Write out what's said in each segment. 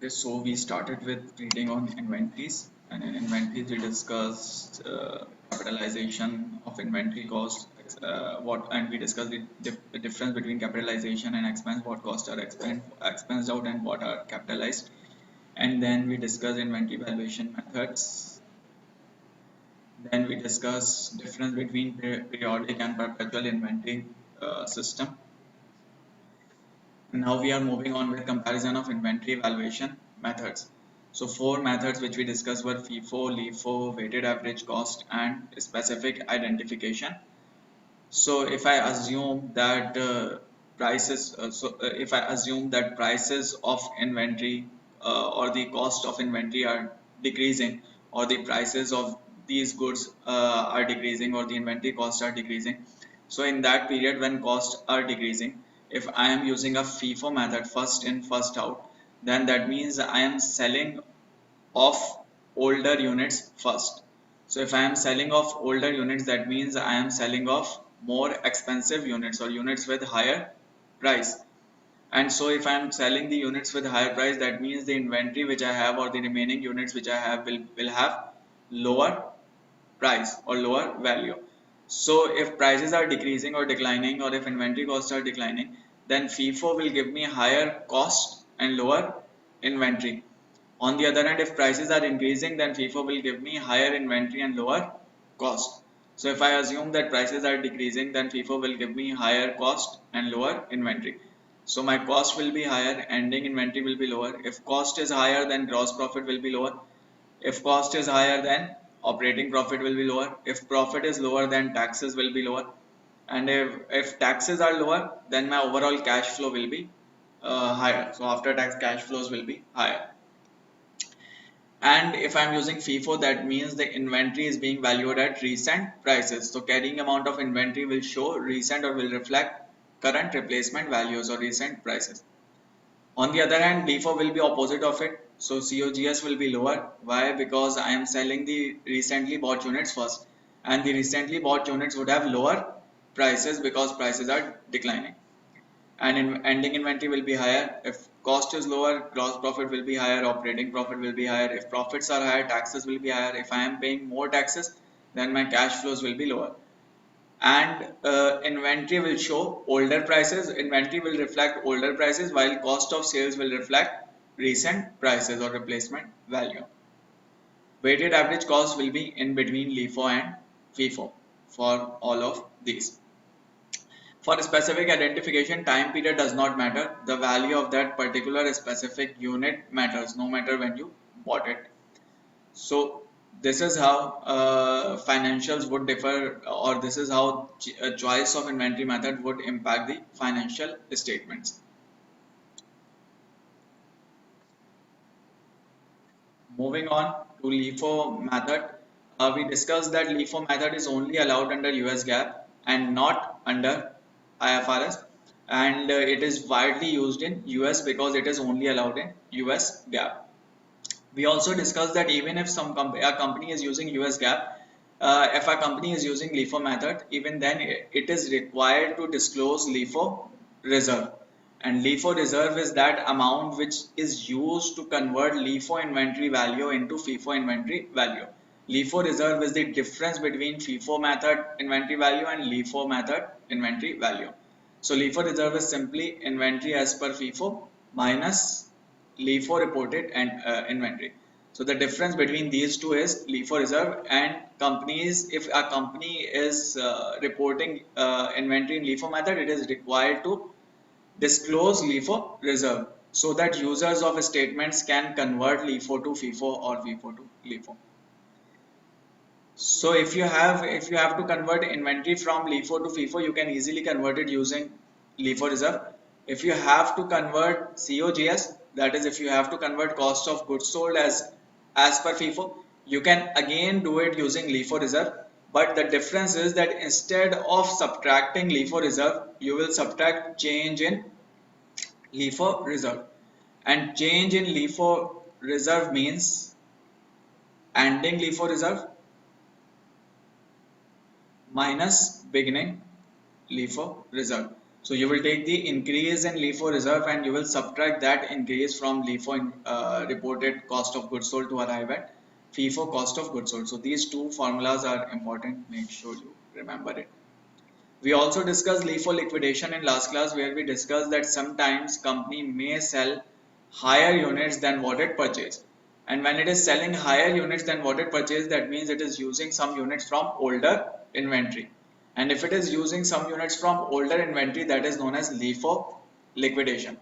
Okay, so we started with reading on inventories, and in inventories we discussed capitalization of inventory cost, and we discussed the difference between capitalization and expense, what costs are expensed out and what are capitalized, and then we discussed inventory valuation methods. Then we discussed difference between periodic and perpetual inventory system. Now we are moving on with comparison of inventory valuation methods. So four methods which we discussed were FIFO, LIFO, weighted average cost, and specific identification. So if I assume that if I assume that prices of inventory or the cost of inventory are decreasing, or the prices of these goods are decreasing, or the inventory costs are decreasing. So in that period when costs are decreasing, if I am using a FIFO method, first in first out, then that means I am selling off older units first. So if I am selling off older units, that means I am selling off more expensive units or units with higher price. And so if I am selling the units with higher price, that means the inventory which I have or the remaining units which I have will have lower price or lower value. So if prices are decreasing or declining, or if inventory costs are declining, then FIFO will give me higher cost and lower inventory. On the other hand, if prices are increasing, then FIFO will give me higher inventory and lower cost. So if I assume that prices are decreasing, then FIFO will give me higher cost and lower inventory. So my cost will be higher, ending inventory will be lower. If cost is higher, then gross profit will be lower. If cost is higher, then operating profit will be lower. If profit is lower, then taxes will be lower. And if taxes are lower, then my overall cash flow will be higher. So after tax cash flows will be higher. And if I'm using FIFO, that means the inventory is being valued at recent prices. So carrying amount of inventory will show recent or will reflect current replacement values or recent prices. On the other hand, LIFO will be opposite of it. So COGS will be lower. Why? Because I am selling the recently bought units first, and the recently bought units would have lower prices because prices are declining. And ending inventory will be higher. If cost is lower, gross profit will be higher, operating profit will be higher. If profits are higher, taxes will be higher. If I am paying more taxes, then my cash flows will be lower. And inventory will show older prices. Inventory will reflect older prices, while cost of sales will reflect recent prices or replacement value. Weighted average cost will be in between LIFO and FIFO for all of these. For specific identification, time period does not matter. The value of that particular specific unit matters, no matter when you bought it. So this is how financials would differ, or this is how a choice of inventory method would impact the financial statements. Moving on to LIFO method, we discussed that LIFO method is only allowed under US GAAP and not under IFRS, and it is widely used in US because it is only allowed in US GAAP. We also discussed that even if a company is using US GAAP, if a company is using LIFO method, even then it is required to disclose LIFO reserve. And LIFO reserve is that amount which is used to convert LIFO inventory value into FIFO inventory value. LIFO reserve is the difference between FIFO method inventory value and LIFO method inventory value. So LIFO reserve is simply inventory as per FIFO minus LIFO reported and inventory. So the difference between these two is LIFO reserve. And companies, if a company is reporting inventory in LIFO method, it is required to disclose LIFO reserve so that users of statements can convert LIFO to FIFO or FIFO to LIFO. So if you have to convert inventory from LIFO to FIFO, you can easily convert it using LIFO reserve. If you have to convert COGS, that is if you have to convert cost of goods sold as per FIFO, you can again do it using LIFO reserve. But the difference is that instead of subtracting LIFO reserve, you will subtract change in LIFO reserve. And change in LIFO reserve means ending LIFO reserve minus beginning LIFO reserve. So you will take the increase in LIFO reserve and you will subtract that increase from LIFO reported cost of goods sold to arrive at FIFO cost of goods sold. So these two formulas are important. Make sure you remember it. We also discussed LIFO liquidation in last class, where we discussed that sometimes company may sell higher units than what it purchased. And when it is selling higher units than what it purchased, that means it is using some units from older inventory. And if it is using some units from older inventory, that is known as LIFO liquidation.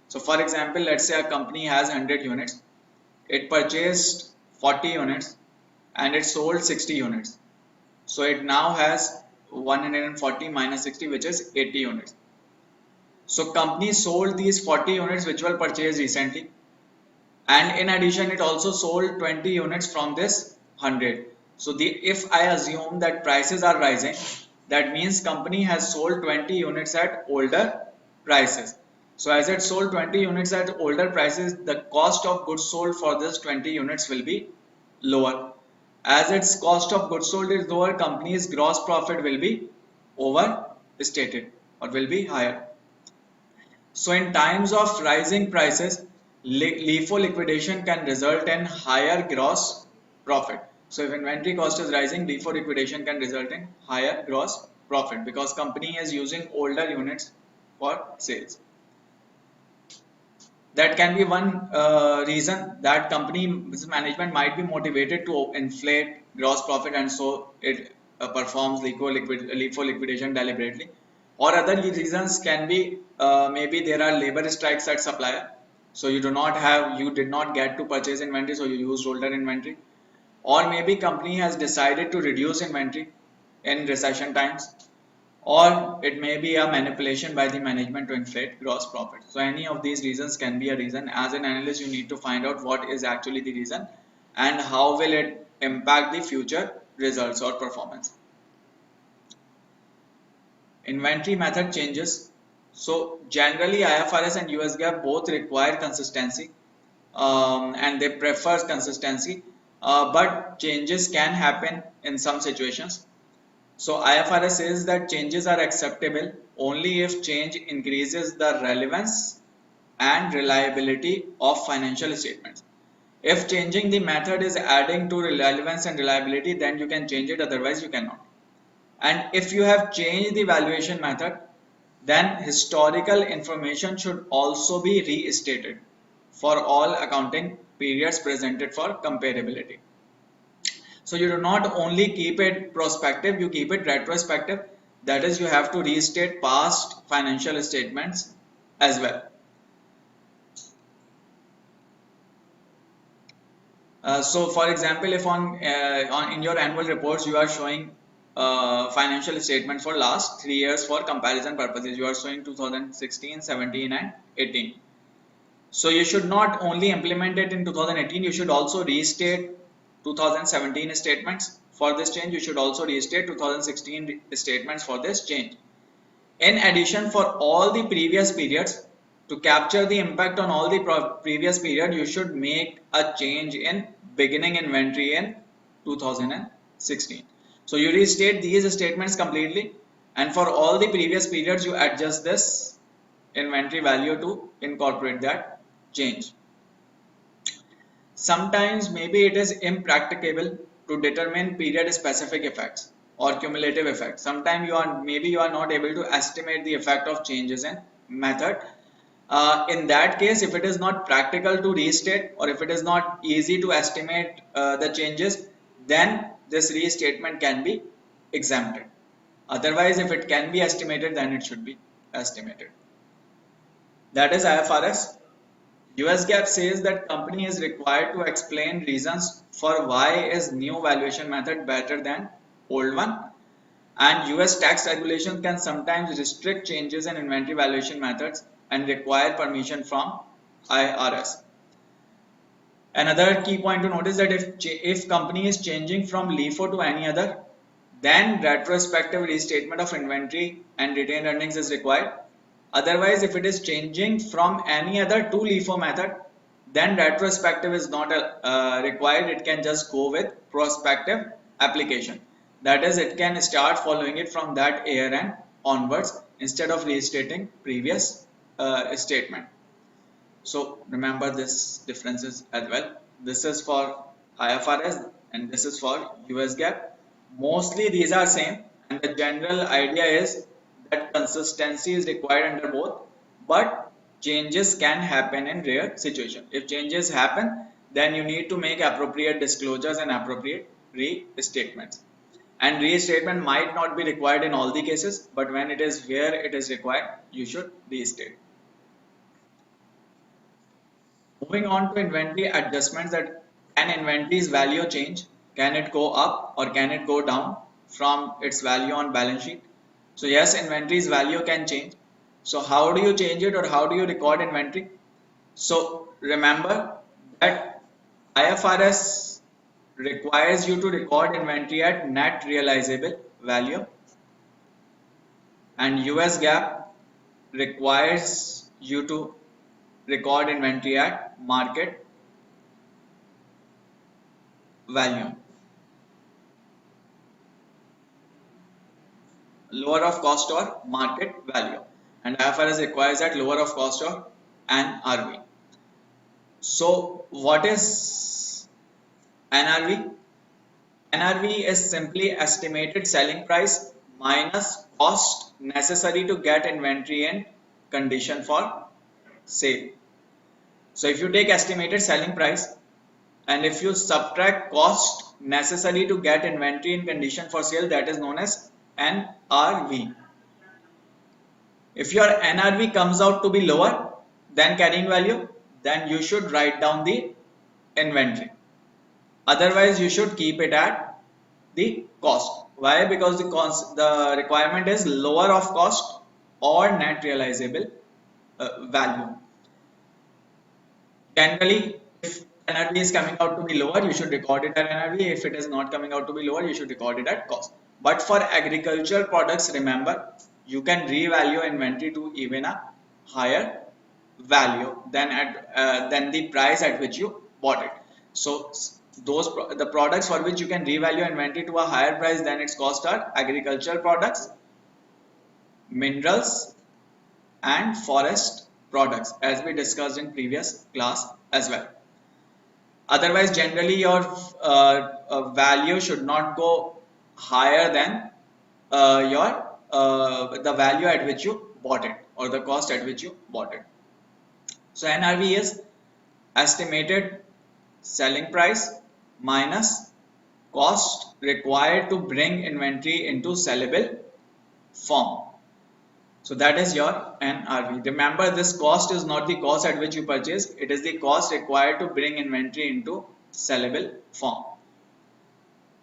So for example, let's say a company has 100 units, it purchased 40 units and it sold 60 units. So it now has 140 minus 60, which is 80 units. So company sold these 40 units which were purchased recently, and in addition it also sold 20 units from this 100. So if I assume that prices are rising, that means company has sold 20 units at older prices. So as it sold 20 units at older prices, the cost of goods sold for this 20 units will be lower. As its cost of goods sold is lower, company's gross profit will be overstated or will be higher. So in times of rising prices, LIFO liquidation can result in higher gross profit. So if inventory cost is rising, LIFO liquidation can result in higher gross profit because company is using older units for sales. That can be one reason that company management might be motivated to inflate gross profit, and so it performs LIFO liquidation deliberately. Or other reasons can be maybe there are labor strikes at supplier, so you did not get to purchase inventory, so you used older inventory. Or maybe company has decided to reduce inventory in recession times, or it may be a manipulation by the management to inflate gross profit. So any of these reasons can be a reason. As an analyst, you need to find out what is actually the reason and how will it impact the future results or performance. Inventory method changes. So generally IFRS and US GAAP both require consistency, and they prefer consistency, but changes can happen in some situations. So IFRS says that changes are acceptable only if change increases the relevance and reliability of financial statements. If changing the method is adding to relevance and reliability, then you can change it, otherwise you cannot. And if you have changed the valuation method, then historical information should also be restated for all accounting periods presented for comparability. So you do not only keep it prospective, you keep it retrospective. That is, you have to restate past financial statements as well. So for example, if in your annual reports you are showing financial statements for last 3 years for comparison purposes, you are showing 2016, 17 and 18. So you should not only implement it in 2018, you should also restate 2017 statements for this change. You should also restate 2016 statements for this change. In addition, for all the previous periods, to capture the impact on all the previous period, you should make a change in beginning inventory in 2016. So you restate these statements completely, and for all the previous periods you adjust this inventory value to incorporate that change. Sometimes maybe it is impracticable to determine period specific effects or cumulative effects. Sometimes you are not able to estimate the effect of changes in method. In that case, if it is not practical to restate, or if it is not easy to estimate the changes, then this restatement can be exempted. Otherwise, if it can be estimated, then it should be estimated. That is IFRS. US GAAP says that company is required to explain reasons for why is new valuation method better than old one, and US tax regulations can sometimes restrict changes in inventory valuation methods and require permission from IRS. Another key point to notice that if company is changing from LIFO to any other, then retrospective restatement of inventory and retained earnings is required. Otherwise, if it is changing from any other to LIFO method, then retrospective is not required. It can just go with prospective application. That is, it can start following it from that year and onwards. instead of restating previous statement. So remember this differences as well. This is for IFRS and this is for US GAAP. Mostly these are same, and the general idea is that consistency is required under both, but changes can happen in rare situation. If changes happen, then you need to make appropriate disclosures and appropriate restatements. And restatement might not be required in all the cases, but when it is where it is required, you should restate. Moving on to inventory adjustments, that can inventory's value change? Can it go up or can it go down from its value on balance sheet? So yes, inventory's value can change. So how do you change it, or how do you record inventory? So remember that IFRS requires you to record inventory at net realizable value, and US GAAP requires you to record inventory at market value, lower of cost or market value, and IFRS requires that lower of cost or NRV. So what is NRV? NRV is simply estimated selling price minus cost necessary to get inventory in condition for sale. So if you take estimated selling price and if you subtract cost necessary to get inventory in condition for sale, that is known as NRV. If your NRV comes out to be lower than carrying value, then you should write down the inventory. Otherwise, you should keep it at the cost. Why? Because the requirement is lower of cost or net realizable value. Generally, if NRV is coming out to be lower, you should record it at NRV. If it is not coming out to be lower, you should record it at cost. But for agricultural products, remember, you can revalue inventory to even a higher value than the price at which you bought it. So the products for which you can revalue inventory to a higher price than its cost are agricultural products, minerals, and forest products, as we discussed in previous class as well. Otherwise, generally your value should not go higher than the value at which you bought it, or the cost at which you bought it. So NRV is estimated selling price minus cost required to bring inventory into sellable form. So that is your NRV. Remember, this cost is not the cost at which you purchase, it is the cost required to bring inventory into sellable form.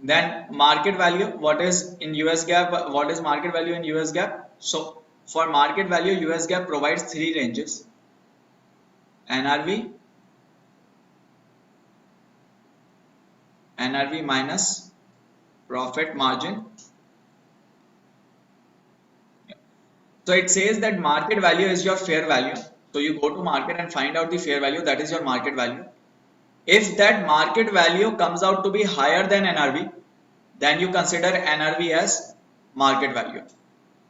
Then market value, what is in US GAAP, what is market value in US GAAP? So for market value, US GAAP provides three ranges: NRV, NRV minus profit margin. So it says that market value is your fair value. So you go to market and find out the fair value, that is your market value. If that market value comes out to be higher than NRV, then you consider NRV as market value.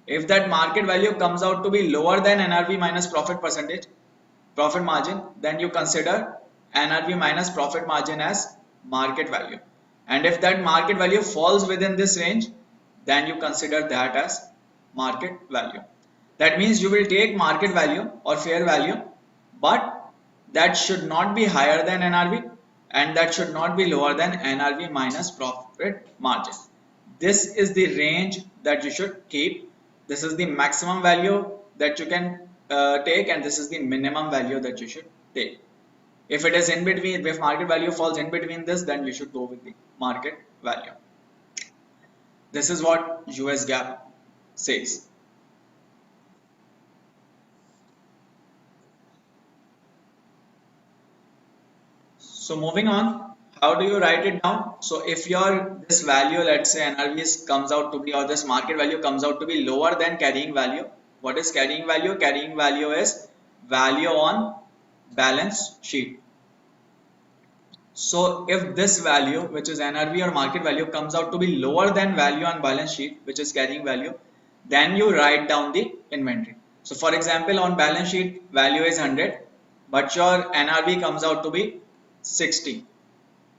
If that market value comes out to be lower than NRV minus profit margin, then you consider NRV minus profit margin as market value. And if that market value falls within this range, then you consider that as market value. That means you will take market value or fair value, but that should not be higher than NRV and that should not be lower than NRV minus profit margin. This is the range that you should keep. This is the maximum value that you can take, and this is the minimum value that you should take. If it is in between, if market value falls in between this, then you should go with the market value. This is what US GAAP says. So moving on, how do you write it down? So if your this value, let's say NRV comes out to be, or this market value comes out to be lower than carrying value. What is carrying value? Carrying value is value on balance sheet. So if this value, which is NRV or market value, comes out to be lower than value on balance sheet, which is carrying value, then you write down the inventory. So for example, on balance sheet value is 100, but your NRV comes out to be 60.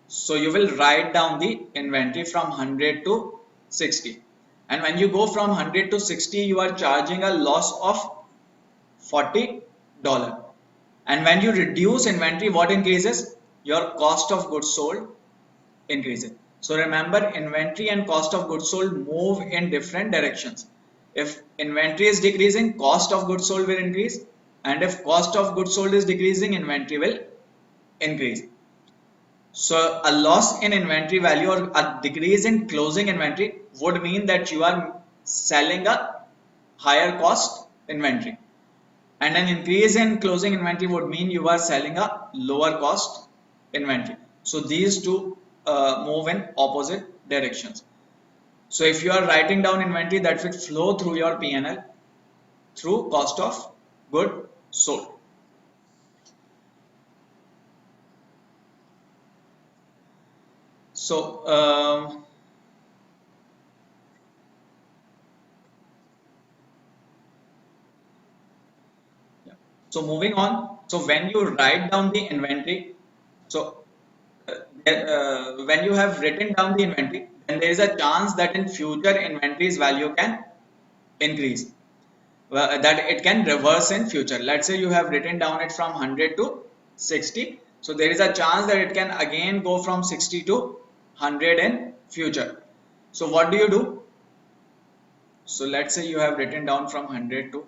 So you will write down the inventory from 100 to 60. And when you go from 100 to 60, you are charging a loss of $40. And when you reduce inventory, what increases? Your cost of goods sold increases. So remember, inventory and cost of goods sold move in different directions. If inventory is decreasing, cost of goods sold will increase, and if cost of goods sold is decreasing, inventory will increase. So a loss in inventory value or a decrease in closing inventory would mean that you are selling a higher cost inventory, and an increase in closing inventory would mean you are selling a lower cost inventory. So these two move in opposite directions. So if you are writing down inventory, that will flow through your P&L through cost of good sold. So yeah. So moving on. So when you write down the inventory, so when you have written down the inventory, then there is a chance that in future inventory's value can increase. That it can reverse in future. Let's say you have written down it from 100 to 60. So there is a chance that it can again go from 60 to 100 in future. So what do you do? So let's say you have written down from 100 to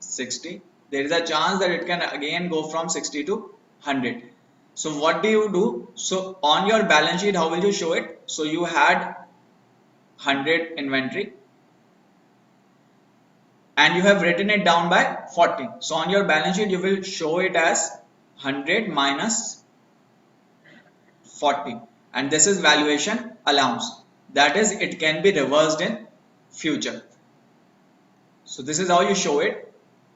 60. There is a chance that it can again go from 60 to 100. So what do you do? So on your balance sheet, how will you show it? So you had 100 inventory and you have written it down by 40. So on your balance sheet, you will show it as 100 minus 40, and this is valuation allowance. That is, it can be reversed in future. So this is how you show it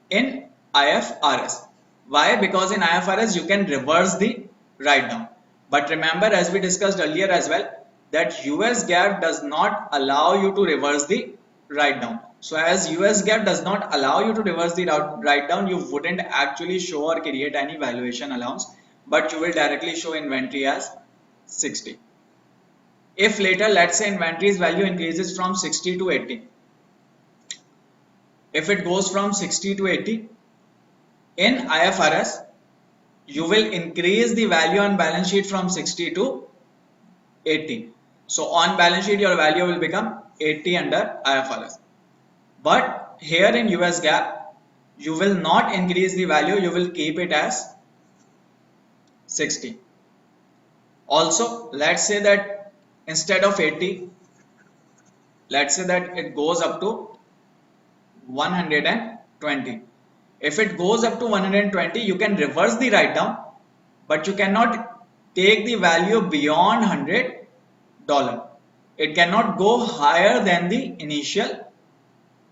in IFRS. Why? Because in IFRS you can reverse the write down. But remember, as we discussed earlier as well, that US GAAP does not allow you to reverse the write down. So as US GAAP does not allow you to reverse the write down, you wouldn't actually show or create any valuation allowance, but you will directly show inventory as 60. If later, let's say inventory's value increases from 60 to 80, if it goes from 60 to 80, in IFRS, you will increase the value on balance sheet from 60 to 80. So on balance sheet, your value will become 80 under IFRS. But here in US GAAP, you will not increase the value, you will keep it as 60. Also, let's say that instead of 80, let's say that it goes up to 120. If it goes up to 120, you can reverse the write down, but you cannot take the value beyond $100. It cannot go higher than the initial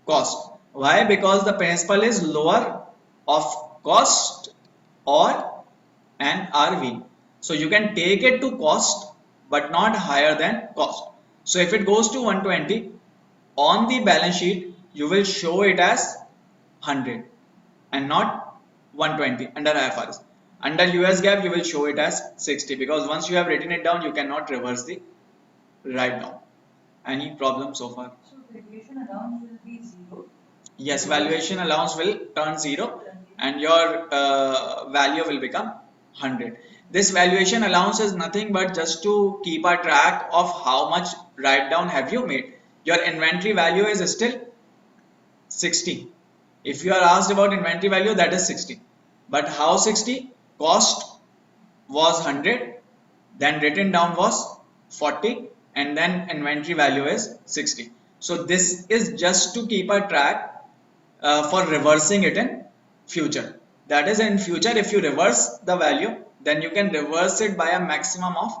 cost. Why? Because the principal is lower of cost or an RV. So you can take it to cost, but not higher than cost. So if it goes to 120, on the balance sheet, you will show it as 100 and not 120 under IFRS. Under US GAAP, you will show it as 60 because once you have written it down, you cannot reverse the write down. Any problem so far? So valuation allowance will be zero. Yes, valuation allowance will turn 0 and your value will become 100. This valuation allowance is nothing but just to keep a track of how much write down have you made. Your inventory value is still 60. If you are asked about inventory value, that is 60. But how 60? Cost was 100, then written down was 40, and then inventory value is 60. So this is just to keep a track for reversing it in future. That is, in future, if you reverse the value, then you can reverse it by a maximum of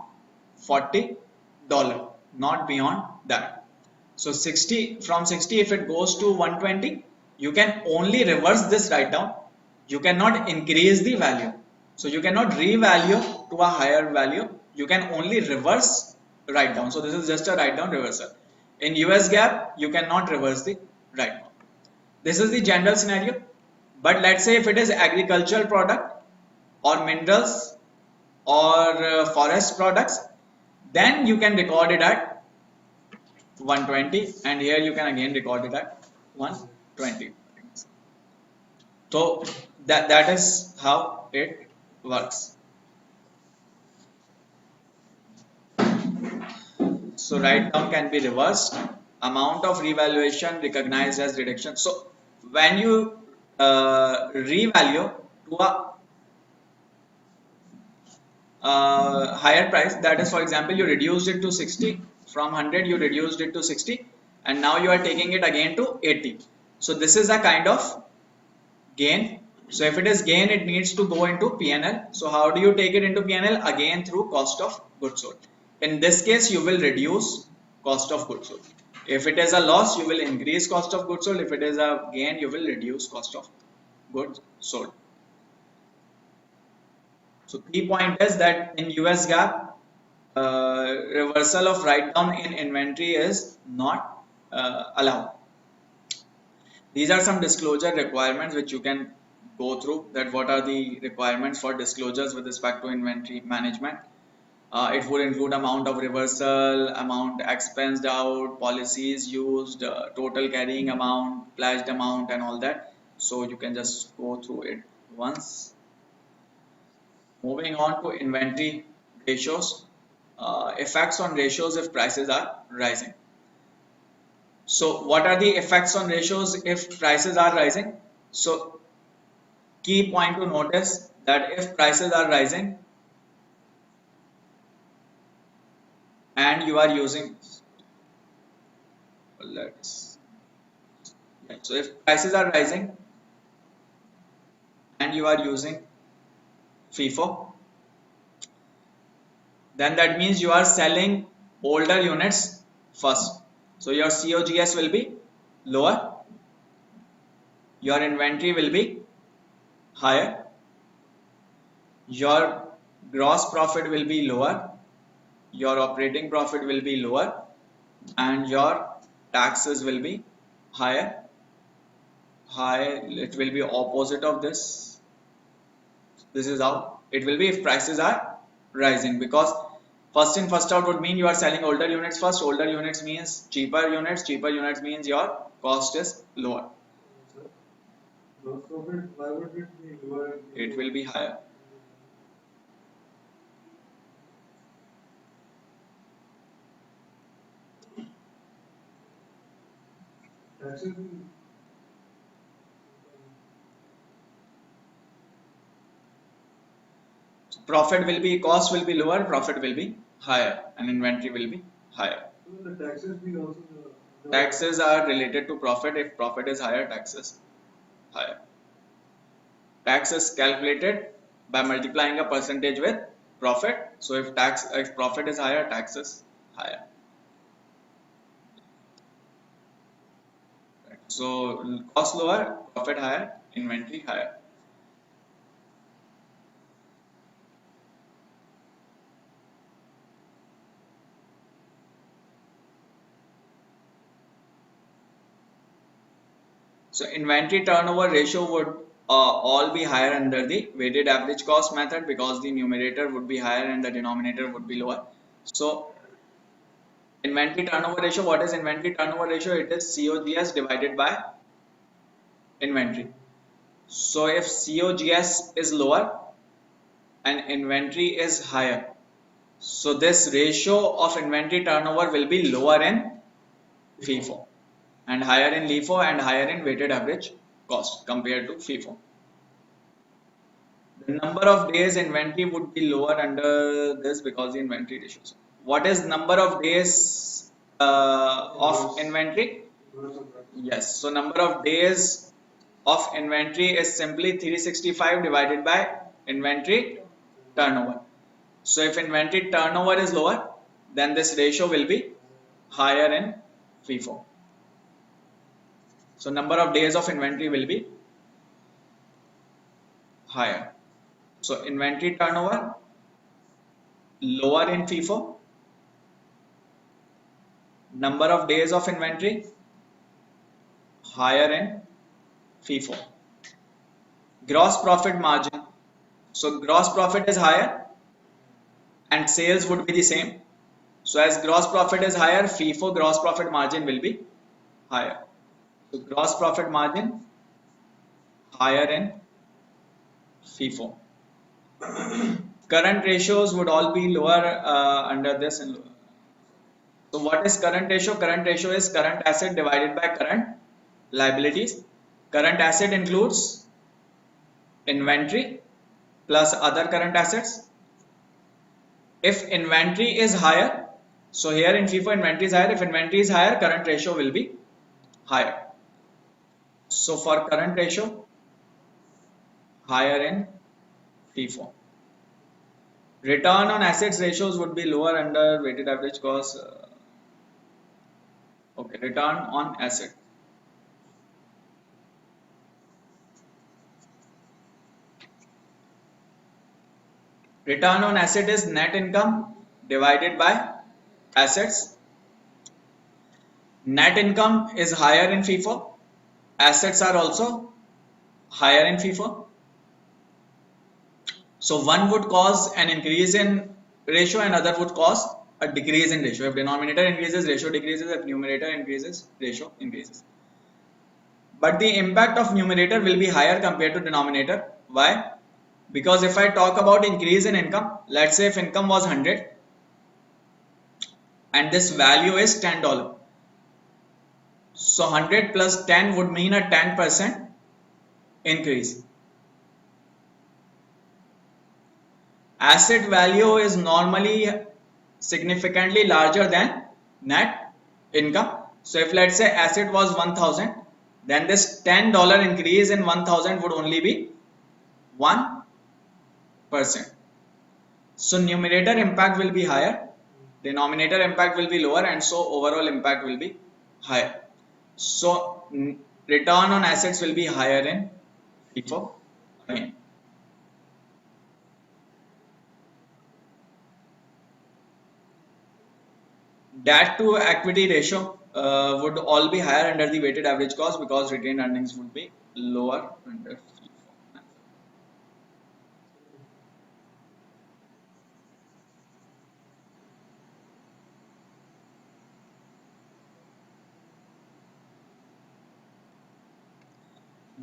$40, not beyond that. So 60, from 60, if it goes to 120, you can only reverse this write down. You cannot increase the value. So you cannot revalue to a higher value. You can only reverse write down. So this is just a write down reversal. In US GAAP, you cannot reverse the right now. This is the general scenario. But let's say if it is agricultural product or minerals or forest products, then you can record it at 120, and here you can again record it at 120. So that is how it works. So write down can be reversed. Amount of revaluation recognized as reduction. So when you revalue to a higher price, that is, for example, you reduced it to 60 from 100, you reduced it to 60, and now you are taking it again to 80. So this is a kind of gain. So if it is gain, it needs to go into P&L. So how do you take it into P&L? Again through cost of goods sold. In this case, you will reduce cost of goods sold. If it is a loss, you will increase cost of goods sold. If it is a gain, you will reduce cost of goods sold. So key point is that in US GAAP, reversal of write down in inventory is not allowed. These are some disclosure requirements which you can go through, that what are the requirements for disclosures with respect to inventory management. It would include amount of reversal, amount expensed out, policies used, total carrying amount, pledged amount, and all that. So you can just go through it once. Moving on to inventory ratios, effects on ratios if prices are rising. So what are the effects on ratios if prices are rising? So key point to notice that if prices are rising and you are using, let's, so if prices are rising and you are using FIFO, then that means you are selling older units first. So your COGS will be lower, your inventory will be higher, your gross profit will be lower, your operating profit will be lower, and your taxes will be higher. It will be opposite of this. This is how it will be if prices are rising, because first in first out would mean you are selling older units first. Older units means cheaper units. Cheaper units means your cost is lower. Gross profit, why would it be lower? It will be higher. Taxes. Profit will be, cost will be lower, profit will be higher, and inventory will be higher. So the taxes will also. Taxes are related to profit. If profit is higher, taxes higher. Tax is calculated by multiplying a percentage with profit. So if profit is higher, tax is higher. So cost lower, profit higher, inventory higher. So inventory turnover ratio would all be higher under the weighted average cost method, because the numerator would be higher and the denominator would be lower. So inventory turnover ratio, what is inventory turnover ratio? It is COGS divided by inventory. So if COGS is lower and inventory is higher, so this ratio of inventory turnover will be lower in FIFO and higher in LIFO and higher in weighted average cost compared to FIFO. The number of days inventory would be lower under this because the inventory ratios. What is number of days of inventory? Yes, so number of days of inventory is simply 365 divided by inventory turnover. So if inventory turnover is lower, then this ratio will be higher in FIFO. So number of days of inventory will be higher. So inventory turnover lower in FIFO, number of days of inventory higher in FIFO. Gross profit margin. So gross profit is higher and sales would be the same. So as gross profit is higher, FIFO gross profit margin will be higher. So gross profit margin higher in FIFO. Current ratios would all be lower under this. And so what is current ratio? Current ratio is current asset divided by current liabilities. Current asset includes inventory plus other current assets. If inventory is higher, so here in FIFO inventory is higher. If inventory is higher, current ratio will be higher. So for current ratio, higher in FIFO. Return on assets ratios would be lower under weighted average cost. Okay, return on asset. Return on asset is net income divided by assets. Net income is higher in FIFO. Assets are also higher in FIFO. So one would cause an increase in ratio and other would cause a decrease in ratio. If denominator increases, ratio decreases. If numerator increases, ratio increases. But the impact of numerator will be higher compared to denominator. Why? Because if I talk about increase in income, let's say if income was 100 and this value is $10. So 100 plus 10 would mean a 10% increase. Asset value is normally significantly larger than net income. So if let's say asset was 1000, then this $10 increase in 1000 would only be 1%. So numerator impact will be higher, denominator impact will be lower, and so overall impact will be higher. So return on assets will be higher in FIFO again. Debt to equity ratio would all be higher under the weighted average cost because retained earnings would be lower under FIFO.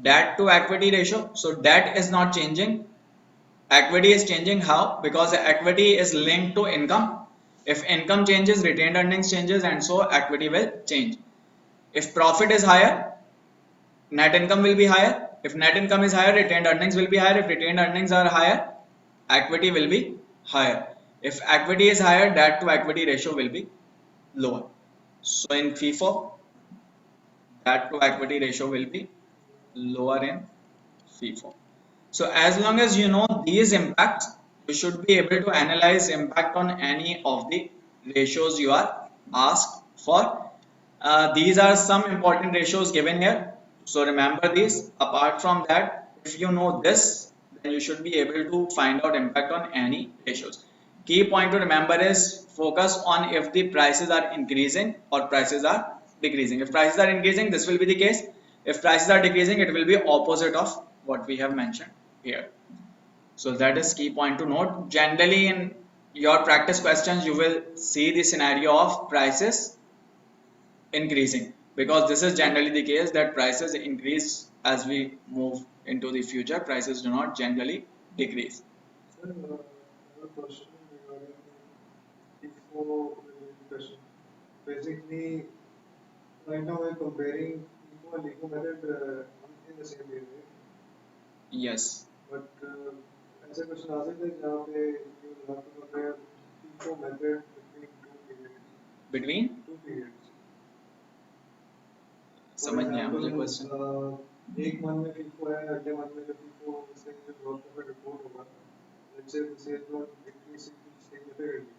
Debt to equity ratio. So debt is not changing. Equity is changing. How? Because equity is linked to income. If income changes, retained earnings changes, and so equity will change. If profit is higher, net income will be higher. If net income is higher, retained earnings will be higher. If retained earnings are higher, equity will be higher. If equity is higher, debt to equity ratio will be lower. So in FIFO, debt to equity ratio will be lower in FIFO. So as long as you know these impacts, you should be able to analyze impact on any of the ratios you are asked for. These are some important ratios given here. So remember these. Apart from that, if you know this, then you should be able to find out impact on any ratios. Key point to remember is focus on if the prices are increasing or prices are decreasing. If prices are increasing, this will be the case. If prices are decreasing, it will be opposite of what we have mentioned here. So that is key point to note. Generally in your practice questions, you will see the scenario of prices increasing because this is generally the case that prices increase as we move into the future. Prices do not generally decrease. Sir, I have a question regarding the FIFO related question. Basically, right now we're comparing FIFO and LIFO method in the same way, right? Yes. But ऐसा question आ सकता है जहाँ पे you will have to compare FIFO method between two periods. Between Two periods. For समझ नहीं आया मुझे example, question. एक मंथ में FIFO है, अगले मंथ में जो FIFO उसका जो ग्रॉस प्रॉफिट रिपोर्ट होगा, let's say the sales got increased significantly.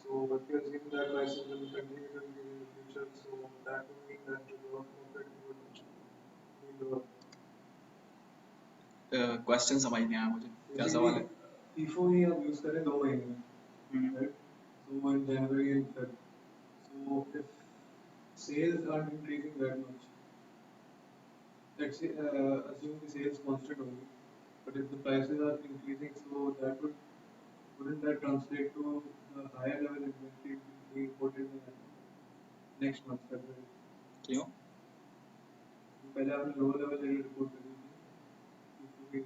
So what we assume that prices will continue to increase in the future, so that would mean that the gross profit would be lower. Question समझ नहीं आया मुझे क्या सवाल है. FIFO ही आप use करें 2 महीने में, right? So in January and Feb. So if sales aren't increasing that much, let's say assume the sales constant only, but if the prices are increasing, so that wouldn't that translate to the higher level inventory being put in next month February? क्यों? पहले आपने lower level report करी थी Q2 के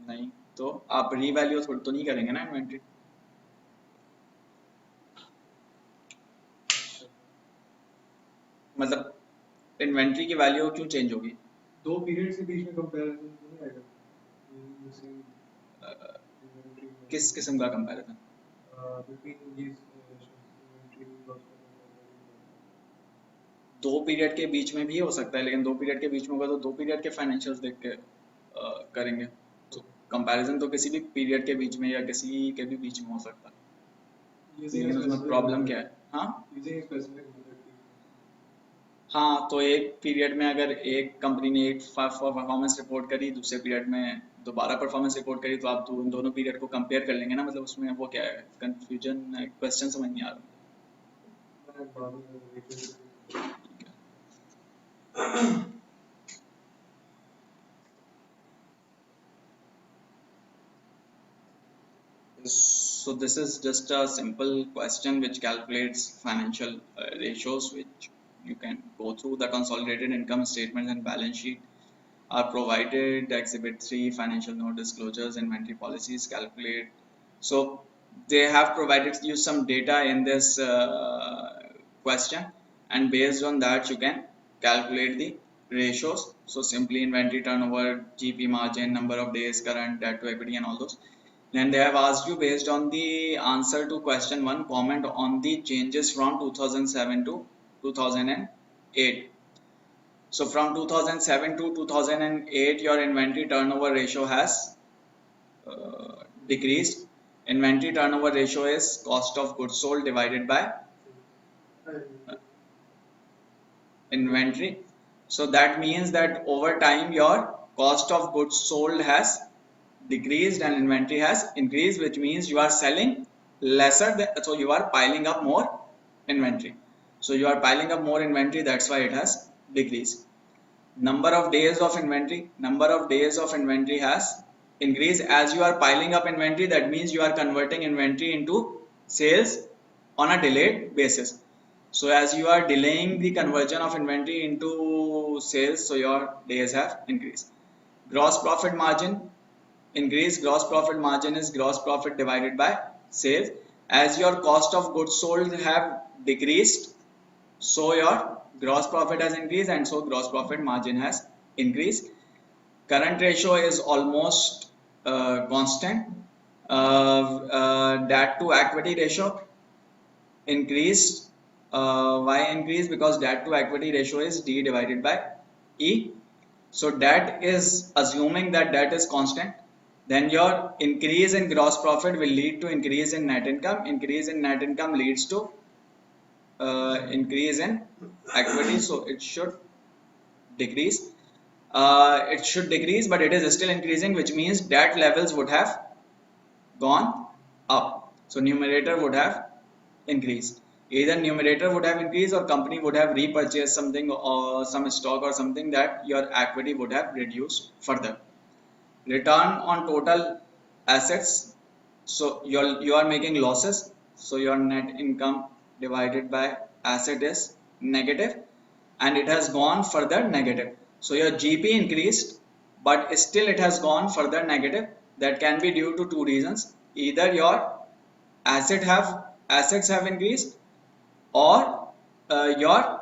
नहीं तो आप revalue थोड़ी तो नहीं करेंगे ना इन्वेंट्री, मतलब इन्वेंट्री की वैल्यू क्यों चेंज होगी? दो पीरियड्स के बीच में कंपैरिजन तो नहीं आएगा सेम इन्वेंट्री किस किस्म का comparison? Between these inventory loss दो पीरियड के बीच में भी हो सकता है, लेकिन दो पीरियड के बीच में होगा तो दो पीरियड के फाइनेंशियल्स देख के करेंगे। तो कंपैरिजन तो किसी भी पीरियड के बीच में या किसी के भी बीच में हो सकता है, लेकिन उसमें प्रॉब्लम क्या है? हाँ यूजिंग स्पेसिफिक मेथड हाँ, तो एक पीरियड में अगर एक कंपनी ने एक परफॉर्मेंस रिपोर्ट करी, दूसरे पीरियड में दोबारा परफॉर्मेंस रिपोर्ट करी, तो आप तो उन दोनों पीरियड को कंपेयर कर लेंगे ना, मतलब उसमें वो क्या है, कंफ्यूजन, क्वेश्चन समझ नहीं आ रहा। मैं बाद में So this is just a simple question which calculates financial ratios, which you can go through. The consolidated income statements and balance sheet are provided. Exhibit 3 financial note disclosures, inventory policies calculate. So they have provided you some data in this question, and based on that you can calculate the ratios. So simply inventory turnover, GP margin, number of days current, debt to equity, and all those. Then they have asked you, based on the answer to question 1, comment on the changes from 2007 to 2008. So from 2007 to 2008, your inventory turnover ratio has decreased. Inventory turnover ratio is cost of goods sold divided by inventory. So that means that over time your cost of goods sold has decreased and inventory has increased, which means you are selling lesser so you are piling up more inventory. So you are piling up more inventory, that's why it has decreased. Number of days of inventory has increased. As you are piling up inventory, that means you are converting inventory into sales on a delayed basis. So as you are delaying the conversion of inventory into sales, so your days have increased. Gross profit margin increase. Gross profit margin is gross profit divided by sales. As your cost of goods sold have decreased, so your gross profit has increased, and so gross profit margin has increased. Current ratio is almost constant. Debt to equity ratio increased. Why increased? Because debt to equity ratio is D divided by E. So debt is, assuming that debt is constant, then your increase in gross profit will lead to increase in net income. Increase in net income leads to increase in equity, so it should decrease. But it is still increasing, which means debt levels would have gone up. So numerator would have increased. Either numerator would have increased or company would have repurchased something or some stock or something, that your equity would have reduced further. Return on total assets. So you are making losses. So your net income divided by asset is negative, and it has gone further negative. So your GP increased, but still it has gone further negative. That can be due to two reasons. Either your assets have increased, or your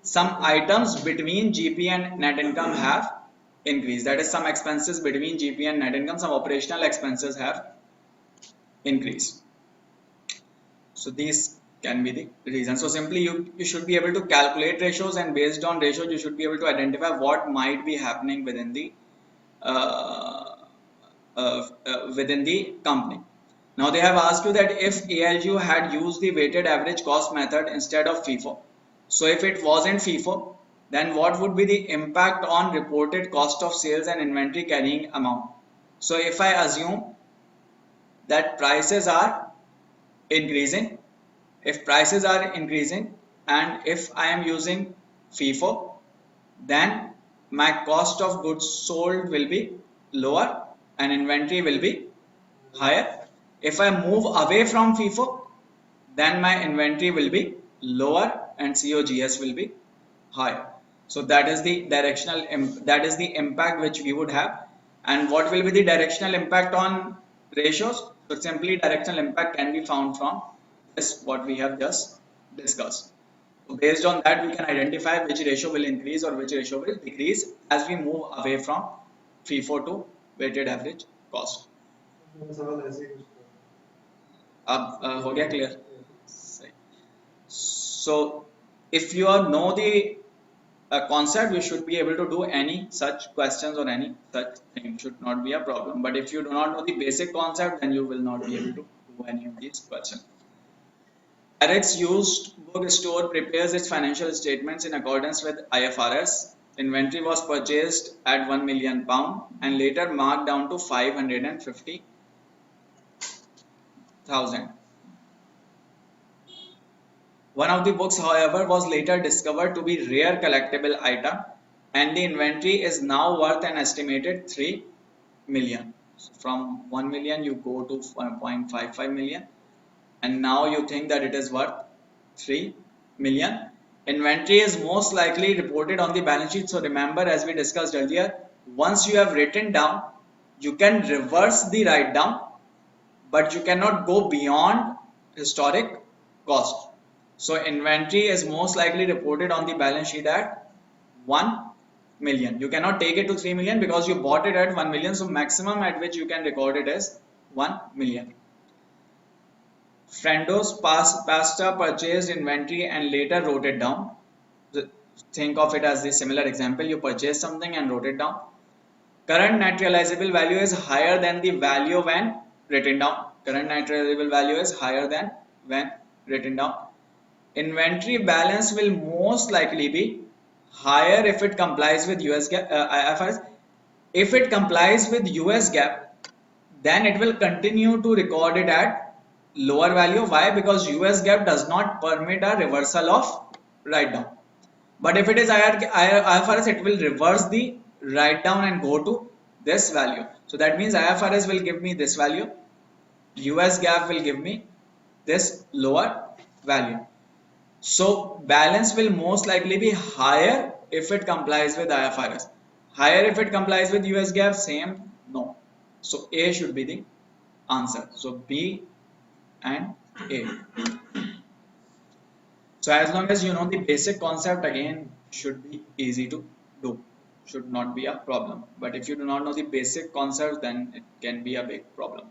some items between GP and net income have increased. That is, some expenses between GP and net income, some operational expenses have increased. So these can be the reasons. So simply you should be able to calculate ratios, and based on ratios you should be able to identify what might be happening within the company. Now they have asked you that if ALU had used the weighted average cost method instead of FIFO. So if it wasn't FIFO, then what would be the impact on reported cost of sales and inventory carrying amount? So if I assume that prices are increasing, if prices are increasing and if I am using FIFO, then my cost of goods sold will be lower and inventory will be higher. If I move away from FIFO, then my inventory will be lower and COGS will be higher. So that is the that is the impact which we would have. And what will be the directional impact on ratios? So simply directional impact can be found from this what we have just discussed. So based on that, we can identify which ratio will increase or which ratio will decrease as we move away from FIFO to weighted average cost. सवाल ऐसे ही कुछ था। अब हो गया clear? Yeah. सही. So if you all know the concept, you should be able to do any such questions or any such thing. Should not be a problem. But if you do not know the basic concept, then you will not be able to do any of these questions. Eric's used book store prepares its financial statements in accordance with IFRS. Inventory was purchased at £1 million and later marked down to 550,000. One of the books, however, was later discovered to be rare collectible item, and the inventory is now worth an estimated 3 million. So from 1 million you go to 1.55 million, and now you think that it is worth 3 million. Inventory is most likely reported on the balance sheet. So remember, as we discussed earlier, once you have written down, you can reverse the write down, but you cannot go beyond historic cost. So inventory is most likely reported on the balance sheet at 1 million. You cannot take it to 3 million because you bought it at 1 million. So maximum at which you can record it is 1 million. Friendo's pasta purchased inventory and later wrote it down. Think of it as the similar example. You purchased something and wrote it down. Current net realizable value is higher than the value when written down. Current net realizable value is higher than when written down. Inventory balance will most likely be higher if it complies with US GAAP, IFRS. If it complies with US GAAP, then it will continue to record it at lower value. Why? Because US GAAP does not permit a reversal of write down. But if it is IFRS, it will reverse the write down and go to this value. So that means IFRS will give me this value, US GAAP will give me this lower value. So balance will most likely be higher if it complies with IFRS. Higher if it complies with US GAAP, same, no. So A should be the answer. So B and A. So as long as you know the basic concept, again should be easy to do. Should not be a problem. But if you do not know the basic concept, then it can be a big problem.